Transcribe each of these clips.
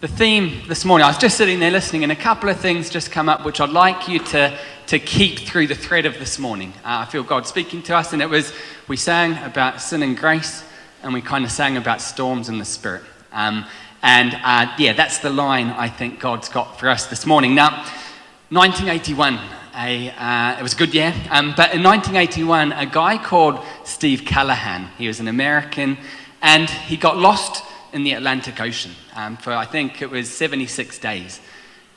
The theme this morning, I was just sitting there listening, and a couple of things just come up which I'd like you to keep through the thread of this morning. I feel God speaking to us, and we sang about sin and grace, and we kind of sang about storms in the Spirit. That's the line I think God's got for us this morning. Now, 1981, it was a good year, but in 1981, a guy called Steve Callahan, he was an American, and he got lost in the Atlantic Ocean for, I think it was 76 days.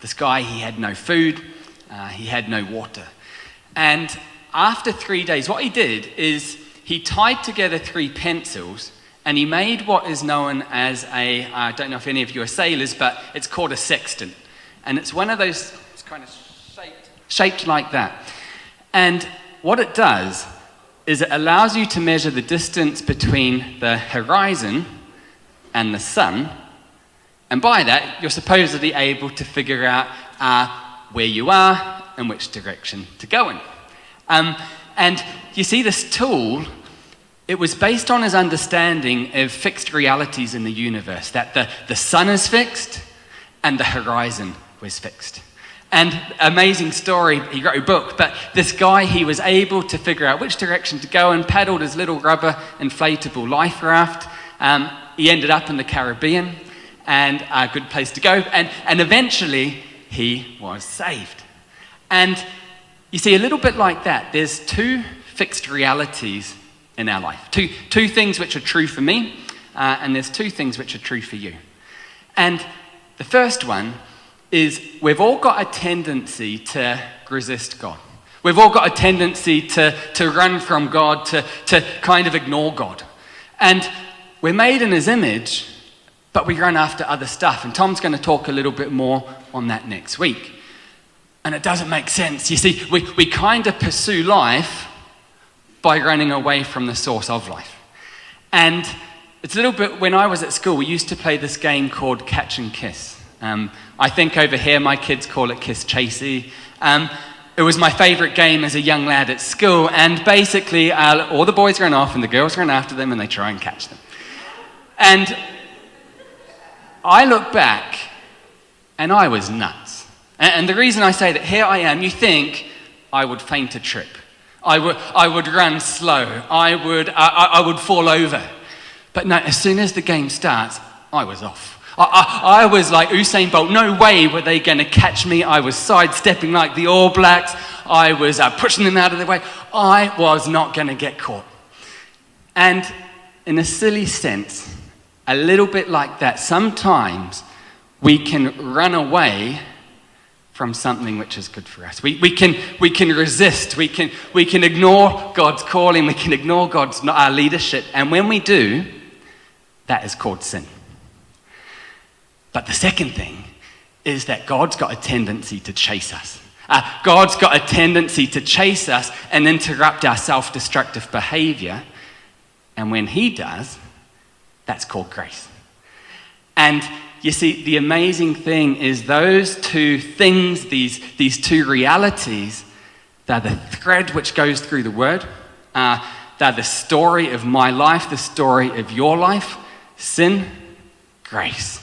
This guy, he had no food, he had no water. And after 3 days, what he did is he tied together 3 pencils, and he made what is known as I don't know if any of you are sailors, but it's called a sextant. And it's one of those, it's kind of shaped like that. And what it does is it allows you to measure the distance between the horizon and the sun, and by that you're supposedly able to figure out where you are and which direction to go in. And you see, this tool, it was based on his understanding of fixed realities in the universe, that the sun is fixed and the horizon was fixed. And amazing story, he wrote a book, but this guy, he was able to figure out which direction to go and paddled his little rubber inflatable life raft. He ended up in the Caribbean, and a good place to go, and eventually he was saved. And you see, a little bit like that, there's 2 fixed realities in our life. Two things which are true for me, and there's 2 things which are true for you. And the first one is we've all got a tendency to resist God. We've all got a tendency to run from God, to kind of ignore God. And we're made in his image, but we run after other stuff. And Tom's going to talk a little bit more on that next week. And it doesn't make sense. You see, we kind of pursue life by running away from the source of life. And it's a little bit, when I was at school, we used to play this game called Catch and Kiss. I think over here my kids call it Kiss Chasey. It was my favorite game as a young lad at school, and basically all the boys run off and the girls run after them and they try and catch them. And I look back and I was nuts. And the reason I say that, here I am, you think I would faint a trip. I would run slow. I would fall over. But no, as soon as the game starts, I was off. I was like Usain Bolt. No way were they going to catch me. I was sidestepping like the All Blacks. I was pushing them out of the way. I was not going to get caught. And in a silly sense, a little bit like that, sometimes we can run away from something which is good for us. We can resist. We can ignore God's calling. We can ignore God's leadership. And when we do, that is called sin. But the second thing is that God's got a tendency to chase us. God's got a tendency to chase us and interrupt our self-destructive behavior. And when he does, that's called grace. And you see, the amazing thing is those 2 things, these 2 realities, they're the thread which goes through the word. They're the story of my life, the story of your life. Sin, grace.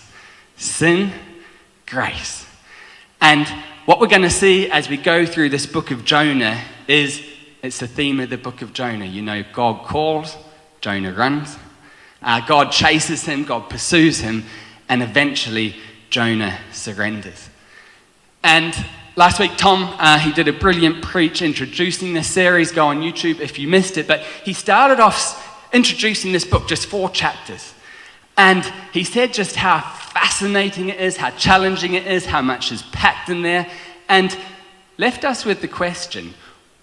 Sin, grace. And what we're going to see as we go through this book of Jonah is, it's the theme of the book of Jonah. You know, God calls, Jonah runs. God chases him, God pursues him, and eventually Jonah surrenders. And last week, Tom, he did a brilliant preach introducing this series. Go on YouTube if you missed it. But he started off introducing this book, just 4 chapters. And he said just how fascinating it is, how challenging it is, how much is packed in there, and left us with the question,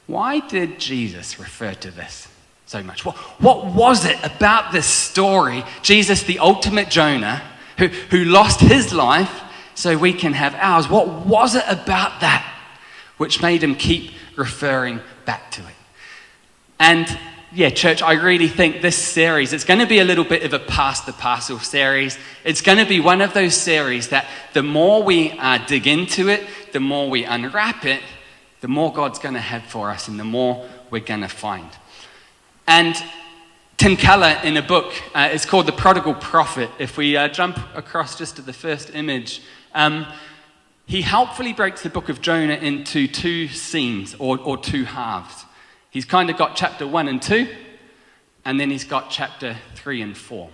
why did Jesus refer to this so much? What was it about this story, Jesus, the ultimate Jonah, who lost his life so we can have ours? What was it about that which made him keep referring back to it? And yeah, church, I really think this series, it's going to be a little bit of a pass the parcel series. It's going to be one of those series that the more we dig into it, the more we unwrap it, the more God's going to have for us and the more we're going to find. And Tim Keller, in a book, it's called The Prodigal Prophet. If we jump across just to the first image, he helpfully breaks the Book of Jonah into two scenes, or two halves. He's kind of got chapter 1 and 2, and then he's got chapter 3 and 4.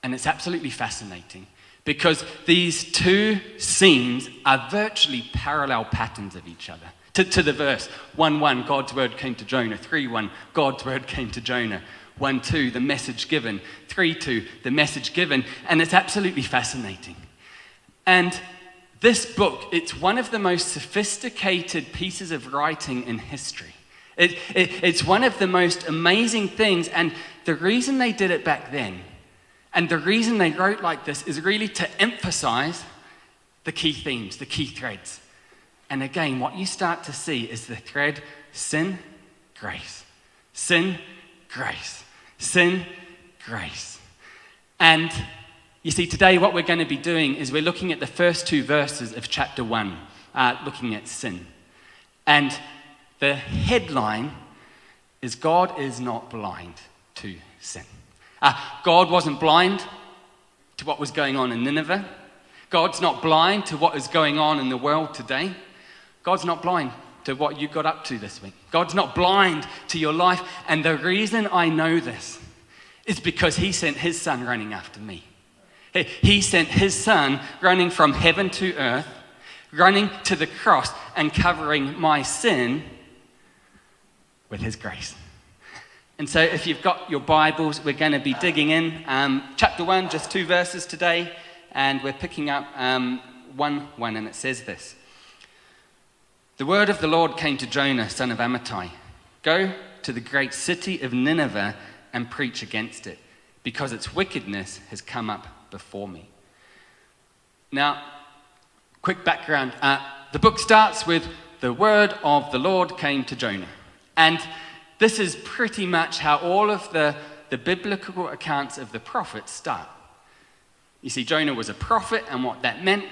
And it's absolutely fascinating, because these two scenes are virtually parallel patterns of each other. To the verse, 1:1, God's word came to Jonah. 3:1, God's word came to Jonah. 1:2, the message given. 3:2, the message given. And it's absolutely fascinating. And this book, it's one of the most sophisticated pieces of writing in history. It's one of the most amazing things. And the reason they did it back then, and the reason they wrote like this, is really to emphasize the key themes, the key threads. And again, what you start to see is the thread: sin, grace. Sin, grace. Sin, grace. And you see, today what we're going to be doing is we're looking at the first two verses of chapter 1, looking at sin. And the headline is, God is not blind to sin. God wasn't blind to what was going on in Nineveh. God's not blind to what is going on in the world today. God's not blind to what you got up to this week. God's not blind to your life. And the reason I know this is because he sent his son running after me. He sent his son running from heaven to earth, running to the cross and covering my sin with his grace. And so if you've got your Bibles, we're going to be digging in. Chapter 1, just 2 verses today. And we're picking up 1:1, and it says this. The word of the Lord came to Jonah, son of Amittai. Go to the great city of Nineveh and preach against it, because its wickedness has come up before me. Now, quick background. The book starts with the word of the Lord came to Jonah. And this is pretty much how all of the biblical accounts of the prophets start. You see, Jonah was a prophet, and what that meant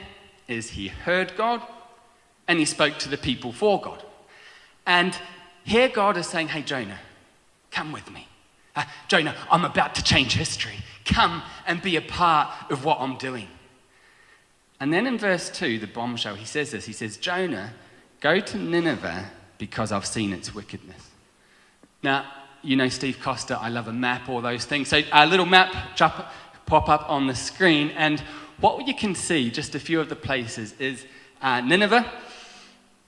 is he heard God, and he spoke to the people for God. And here God is saying, hey, Jonah, come with me. Jonah, I'm about to change history. Come and be a part of what I'm doing. And then in verse 2, the bombshell, he says this. He says, Jonah, go to Nineveh because I've seen its wickedness. Now, you know Steve Costa, I love a map, all those things. So a little map pop up on the screen. And what you can see, just a few of the places, is Nineveh.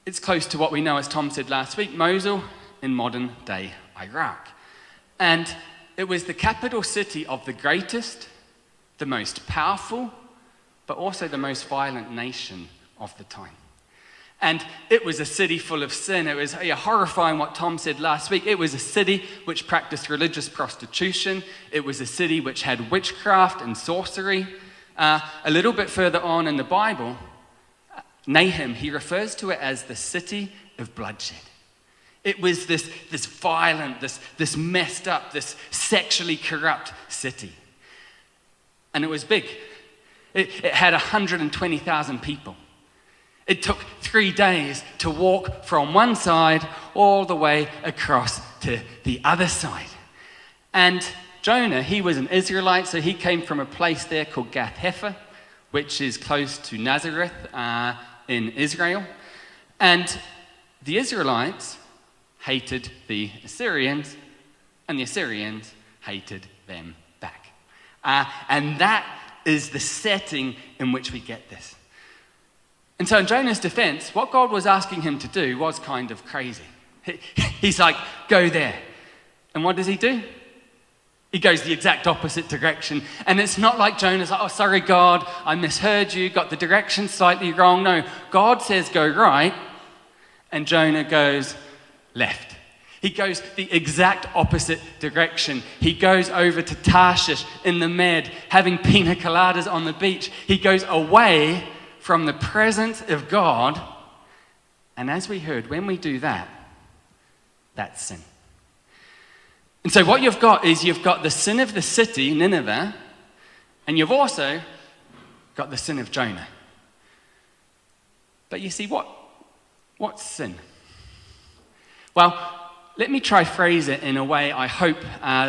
It's close to what we know, as Tom said last week, Mosul in modern-day Iraq. And it was the capital city of the greatest, the most powerful, but also the most violent nation of the time. And it was a city full of sin. It was horrifying what Tom said last week. It was a city which practiced religious prostitution. It was a city which had witchcraft and sorcery. A little bit further on in the Bible, Nahum, he refers to it as the city of bloodshed. It was this violent, this messed up, this sexually corrupt city. And it was big. It had 120,000 people. It took 3 days to walk from one side all the way across to the other side. And Jonah, he was an Israelite, so he came from a place there called Gath-Hepher, which is close to Nazareth in Israel. And the Israelites hated the Assyrians, and the Assyrians hated them back. And that is the setting in which we get this. And so in Jonah's defense, what God was asking him to do was kind of crazy. He's like, go there. And what does he do? He goes the exact opposite direction. And it's not like Jonah's like, oh, sorry, God, I misheard you, got the direction slightly wrong. No, God says go right, and Jonah goes left. He goes the exact opposite direction. He goes over to Tarshish in the Med, having pina coladas on the beach. He goes away from the presence of God. And as we heard, when we do that, that's sin. And so what you've got is you've got the sin of the city, Nineveh, and you've also got the sin of Jonah. But you see, what's sin? Well, let me try phrase it in a way I hope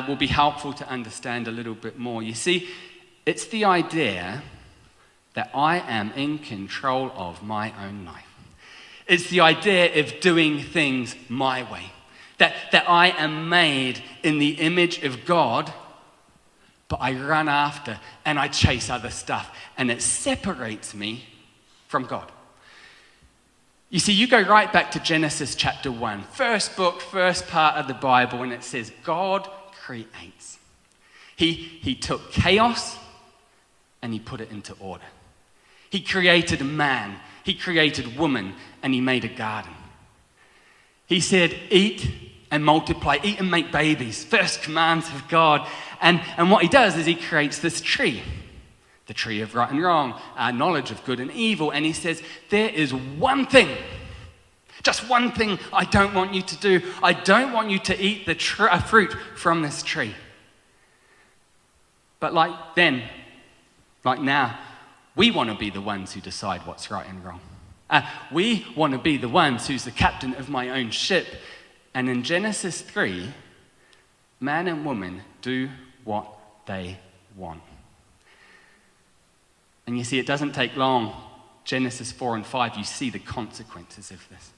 will be helpful to understand a little bit more. You see, it's the idea that I am in control of my own life. It's the idea of doing things my way. That I am made in the image of God, but I run after and I chase other stuff, and it separates me from God. You see, you go right back to Genesis chapter 1, first book, first part of the Bible, and it says God creates. He took chaos and he put it into order. He created man, he created woman, and he made a garden. He said, eat and multiply, eat and make babies, first commands of God. And what he does is he creates this tree, the tree of right and wrong, knowledge of good and evil. And he says, there is one thing, just one thing I don't want you to do. I don't want you to eat the fruit from this tree. But like then, like now, we want to be the ones who decide what's right and wrong. We want to be the ones who's the captain of my own ship. And in Genesis 3, man and woman do what they want. And you see, it doesn't take long. Genesis 4 and 5, you see the consequences of this.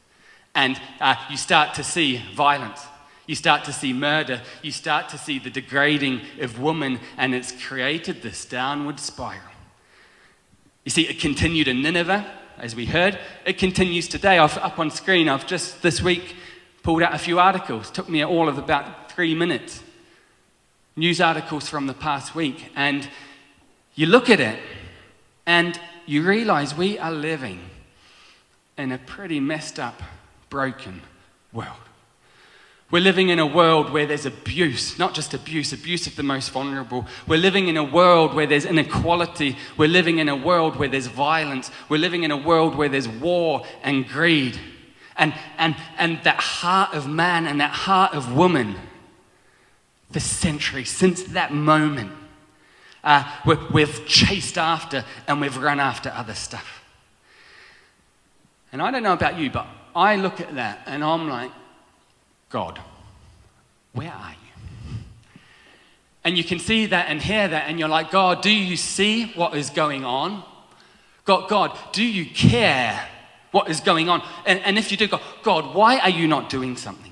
And you start to see violence. You start to see murder. You start to see the degrading of woman, and it's created this downward spiral. You see, it continued in Nineveh, as we heard. It continues today. Up on screen, I've just this week pulled out a few articles. Took me all of about 3 minutes. News articles from the past week. And you look at it, and you realize we are living in a pretty messed up, broken world. We're living in a world where there's abuse, not just abuse of the most vulnerable. We're living in a world where there's inequality. We're living in a world where there's violence. We're living in a world where there's war and greed. And that heart of man and that heart of woman, for centuries, since that moment, we've chased after and we've run after other stuff. And I don't know about you, but I look at that and I'm like, God, where are you? And you can see that and hear that, and you're like, God, do you see what is going on? God, do you care what is going on? And if you do, God, why are you not doing something?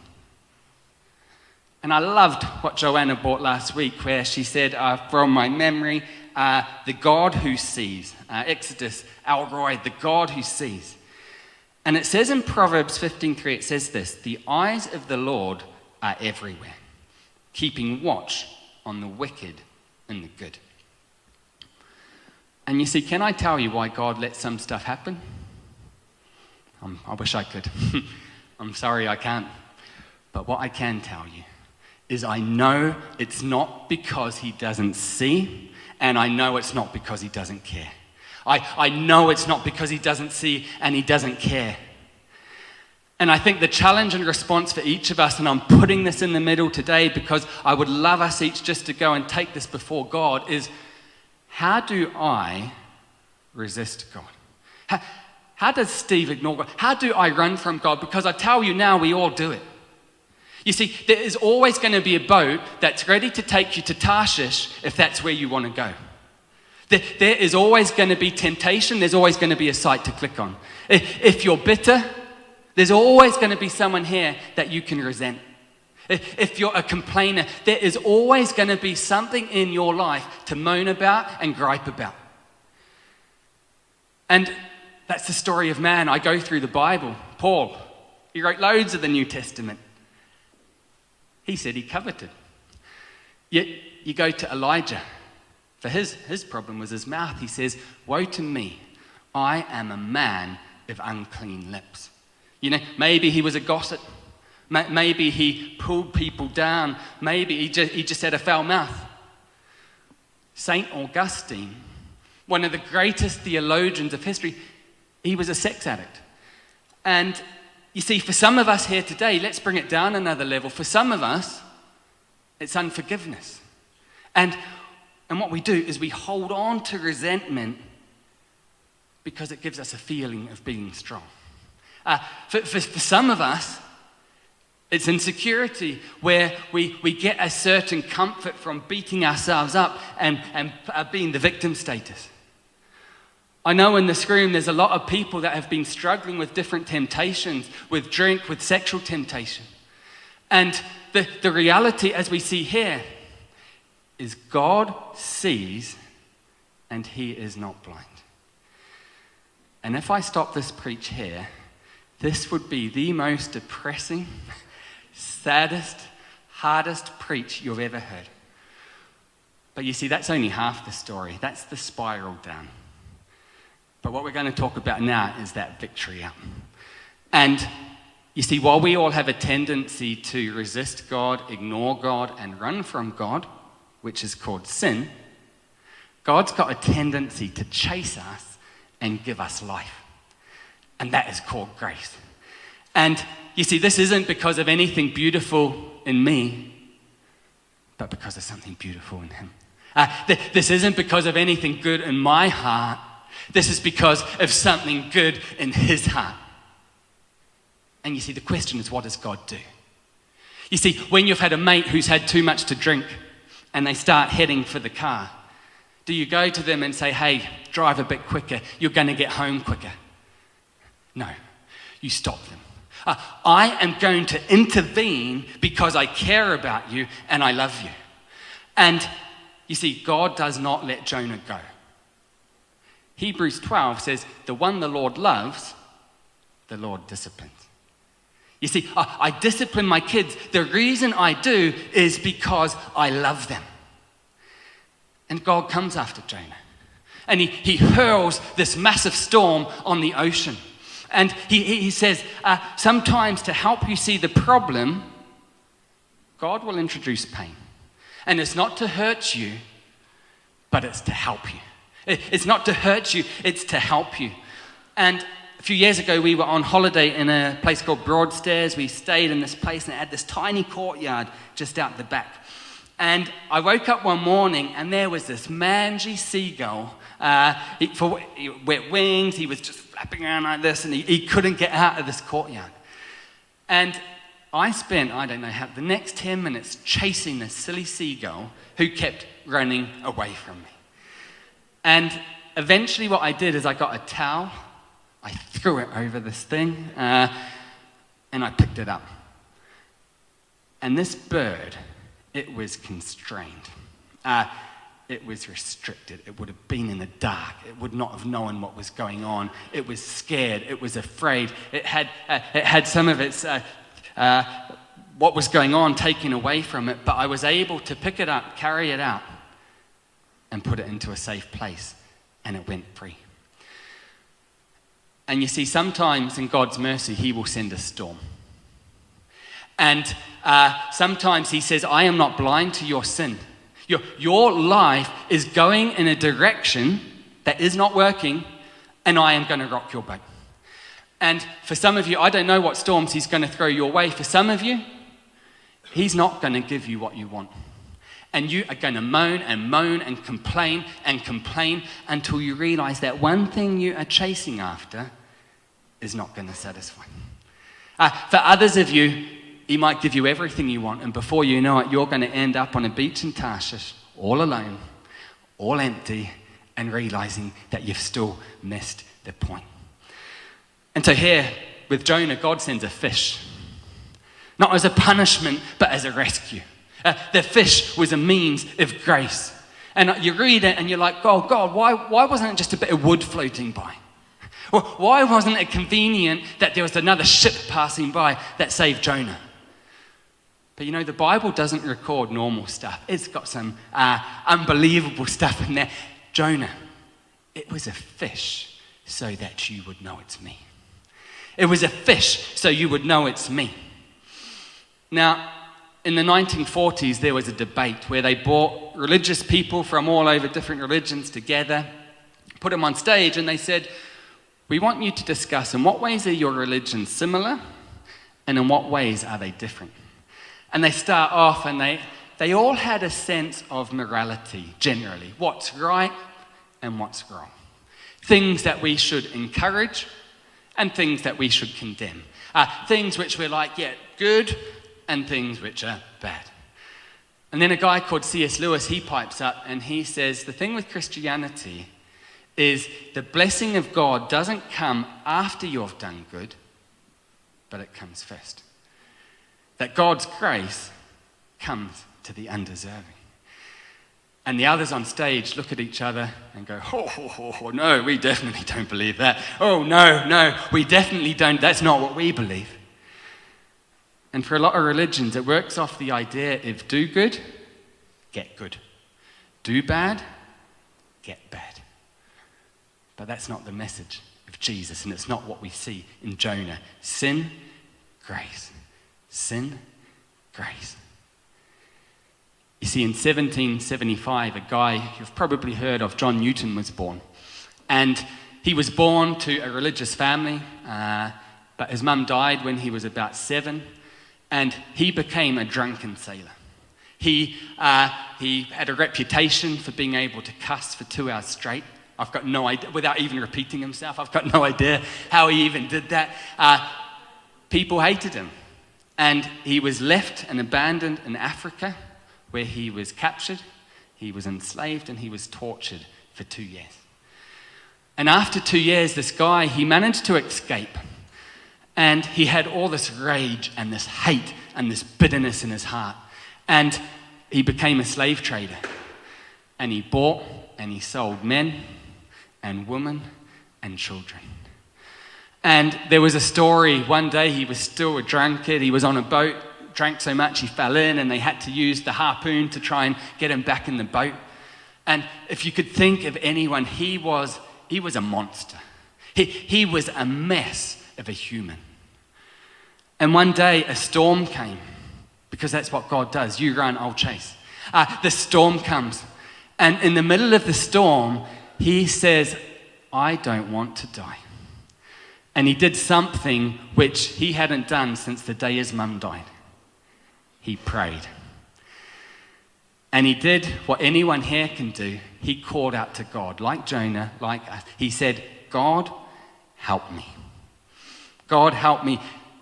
And I loved what Joanna brought last week, where she said, from my memory, the God who sees. Exodus, El Roi, the God who sees. And it says in Proverbs 15:3, it says this: the eyes of the Lord are everywhere, keeping watch on the wicked and the good. And you see, can I tell you why God lets some stuff happen? I wish I could. I'm sorry I can't. But what I can tell you is I know it's not because he doesn't see, and I know it's not because he doesn't care. I know it's not because he doesn't see and he doesn't care. And I think the challenge and response for each of us, and I'm putting this in the middle today because I would love us each just to go and take this before God, is how do I resist God? How does Steve ignore God? How do I run from God? Because I tell you now, we all do it. You see, there is always going to be a boat that's ready to take you to Tarshish if that's where you want to go. There is always going to be temptation. There's always going to be a site to click on. If you're bitter, there's always going to be someone here that you can resent. If you're a complainer, there is always going to be something in your life to moan about and gripe about. And that's the story of man. I go through the Bible. Paul, he wrote loads of the New Testament. He said he coveted. Yet you go to Elijah. For his problem was his mouth. He says, woe to me, I am a man of unclean lips. You know, maybe he was a gossip. Maybe he pulled people down. Maybe he just had a foul mouth. St. Augustine, one of the greatest theologians of history, he was a sex addict. And you see, for some of us here today, let's bring it down another level. For some of us, it's unforgiveness. And what we do is we hold on to resentment because it gives us a feeling of being strong. For some of us, It's insecurity where we get a certain comfort from beating ourselves up and being the victim status. I know in this room there's a lot of people that have been struggling with different temptations, with drink, with sexual temptation. And the reality, as we see here, is God sees and he is not blind. And if I stop this preach here, this would be the most depressing, saddest, hardest preach you've ever heard. But you see, that's only half the story. That's the spiral down. But what we're going to talk about now is that victory up. And you see, while we all have a tendency to resist God, ignore God, and run from God, which is called sin, God's got a tendency to chase us and give us life. And that is called grace. And you see, this isn't because of anything beautiful in me, but because of something beautiful in him. This isn't because of anything good in my heart. This is because of something good in his heart. And you see, the question is, what does God do? You see, when you've had a mate who's had too much to drink and they start heading for the car, do you go to them and say, hey, drive a bit quicker, you're going to get home quicker? No, you stop them. I am going to intervene because I care about you and I love you. And you see, God does not let Jonah go. Hebrews 12 says, the one the Lord loves, the Lord disciplines. You see, I discipline my kids. The reason I do is because I love them. And God comes after Jonah. And he hurls this massive storm on the ocean. And he says, sometimes to help you see the problem, God will introduce pain. And it's not to hurt you, but it's to help you. It's not to hurt you, it's to help you. And a few years ago, we were on holiday in a place called Broadstairs. We stayed in this place and it had this tiny courtyard just out the back. And I woke up one morning and there was this mangy seagull. Wet wings, he was just flapping around like this and he couldn't get out of this courtyard. And I spent, the next 10 minutes chasing this silly seagull who kept running away from me. And eventually what I did is I got a towel, I threw it over this thing, and I picked it up. And this bird, it was constrained. It was restricted. It would have been in the dark. It would not have known what was going on. It was scared. It was afraid. It had some of its what was going on taken away from it. But I was able to pick it up, carry it out, and put it into a safe place, and it went free. And you see, sometimes in God's mercy, he will send a storm. And sometimes he says, I am not blind to your sin. Your life is going in a direction that is not working, and I am going to rock your boat. And for some of you, I don't know what storms he's going to throw your way. For some of you, he's not going to give you what you want. And you are going to moan and complain until you realize that one thing you are chasing after is not going to satisfy. For others of you, he might give you everything you want, and before you know it, you're going to end up on a beach in Tarshish, all alone, all empty, and realizing that you've still missed the point. And so here, with Jonah, God sends a fish. Not as a punishment, but as a rescue. The fish was a means of grace. And you read it and you're like, oh God, why wasn't it just a bit of wood floating by? Why wasn't it convenient that there was another ship passing by that saved Jonah? But you know, the Bible doesn't record normal stuff. It's got some unbelievable stuff in there. Jonah, it was a fish so that you would know it's me. It was a fish so you would know it's me. Now, in the 1940s, there was a debate where they brought religious people from all over different religions together, put them on stage, and they said, we want you to discuss in what ways are your religions similar and in what ways are they different. And they start off and they all had a sense of morality, generally. What's right and what's wrong. Things that we should encourage and things that we should condemn. Things which we're like, yeah, good, and things which are bad. And then a guy called C.S. Lewis, he pipes up and he says, the thing with Christianity is the blessing of God doesn't come after you've done good, but it comes first. That God's grace comes to the undeserving. And the others on stage look at each other and go, no, we definitely don't believe that. Oh, no, we definitely don't. That's not what we believe. And for a lot of religions, it works off the idea of do good, get good. Do bad, get bad. But that's not the message of Jesus, and it's not what we see in Jonah. Sin, grace. Sin, grace. You see, in 1775, a guy you've probably heard of, John Newton, was born. And he was born to a religious family, but his mum died when he was about 7, and he became a drunken sailor. He had a reputation for being able to cuss for 2 hours straight. I've got no idea, without even repeating himself, I've got no idea how he even did that. People hated him. And he was left and abandoned in Africa, where he was captured, he was enslaved, and he was tortured for 2 years. And after 2 years, this guy, he managed to escape. And he had all this rage and this hate and this bitterness in his heart. And he became a slave trader. And he bought and he sold men and women and children. And there was a story, one day he was still a drunkard, he was on a boat, drank so much he fell in, and they had to use the harpoon to try and get him back in the boat. And if you could think of anyone, he was a monster. He was a mess of a human. And one day a storm came, because that's what God does. You run, I'll chase. The storm comes, and in the middle of the storm, he says, I don't want to die. And he did something which he hadn't done since the day his mum died. He prayed. And he did what anyone here can do. He called out to God, like Jonah, like us. He said, God, help me. God, help me.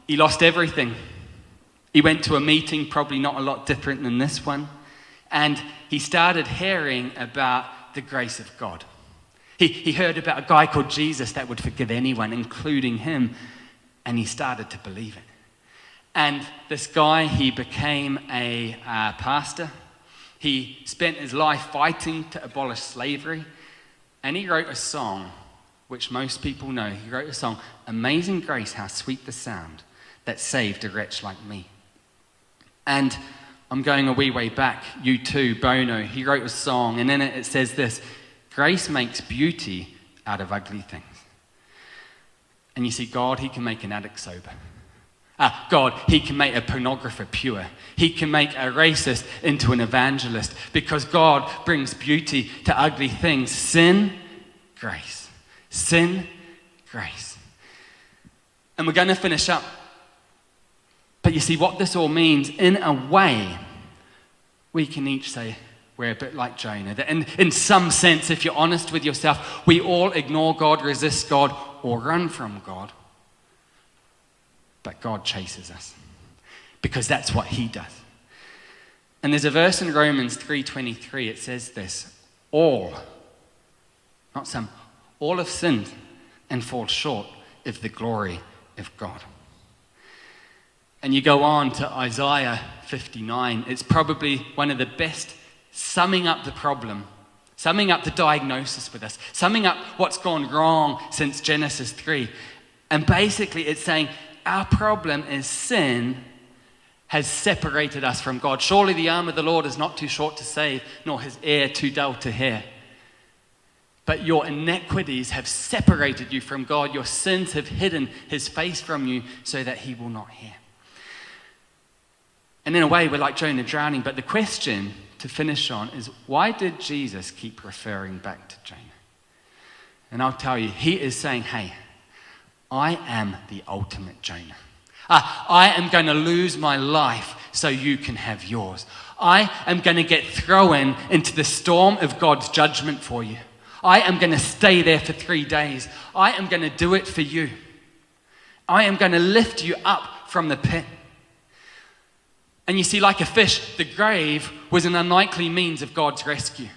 He lost everything. He went to a meeting, probably not a lot different than this one. And he started hearing about the grace of God. He heard about a guy called Jesus that would forgive anyone, including him. And he started to believe it. And this guy, he became a pastor. He spent his life fighting to abolish slavery. And he wrote a song, which most people know. He wrote a song, Amazing Grace, How Sweet the Sound, that saved a wretch like me. And I'm going a wee way back. U2, Bono, he wrote a song. And in it says this, grace makes beauty out of ugly things. And you see, God, he can make an addict sober. God, he can make a pornographer pure. He can make a racist into an evangelist, because God brings beauty to ugly things. Sin, grace. Sin, grace. And we're going to finish up. But you see, what this all means, in a way, we can each say we're a bit like Jonah. That in some sense, if you're honest with yourself, we all ignore God, resist God, or run from God. But God chases us, because that's what he does. And there's a verse in Romans 3:23. It says this, all, not some, all have sinned and fall short of the glory of God. And you go on to Isaiah 59. It's probably one of the best summing up the problem, summing up the diagnosis with us, summing up what's gone wrong since Genesis 3. And basically it's saying, our problem is sin has separated us from God. Surely the arm of the Lord is not too short to save, nor his ear too dull to hear. But your iniquities have separated you from God. Your sins have hidden his face from you so that he will not hear. And in a way, we're like Jonah drowning. But the question to finish on is, why did Jesus keep referring back to Jonah? And I'll tell you, he is saying, hey, I am the ultimate Jonah. I am going to lose my life so you can have yours. I am going to get thrown into the storm of God's judgment for you. I am going to stay there for 3 days. I am going to do it for you. I am going to lift you up from the pit. And you see, like a fish, the grave was an unlikely means of God's rescue,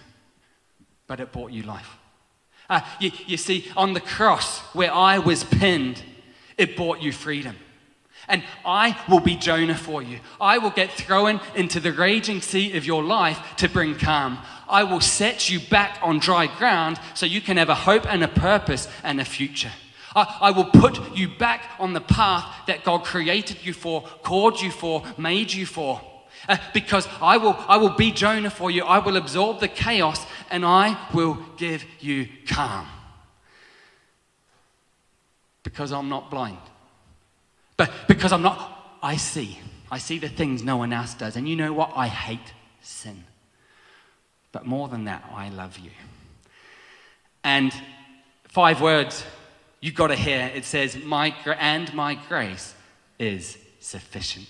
but it brought you life. You see, on the cross where I was pinned, it brought you freedom. And I will be Jonah for you. I will get thrown into the raging sea of your life to bring calm. I will set you back on dry ground so you can have a hope and a purpose and a future. I will put you back on the path that God created you for, called you for, made you for. Because I will be Jonah for you. I will absorb the chaos and I will give you calm. Because I'm not blind. But because I see the things no one else does. And you know what? I hate sin. But more than that, I love you. And 5 words you've got to hear. It says, my grace is sufficient.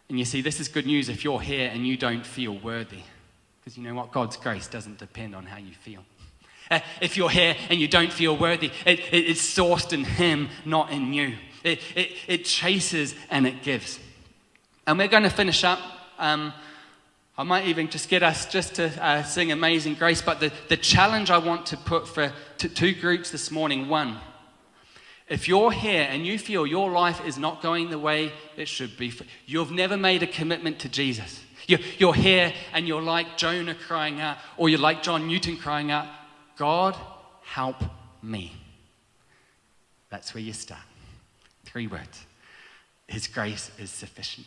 And you see, this is good news if you're here and you don't feel worthy. Because you know what? God's grace doesn't depend on how you feel. If you're here and you don't feel worthy, it's sourced in Him, not in you. It chases and it gives. And we're going to finish up. I might even just get us just to sing Amazing Grace. But the challenge I want to put to 2 groups this morning. 1, if you're here and you feel your life is not going the way it should be, you've never made a commitment to Jesus. You're here and you're like Jonah crying out, or you're like John Newton crying out, God, help me. That's where you start. 3 words. His grace is sufficient.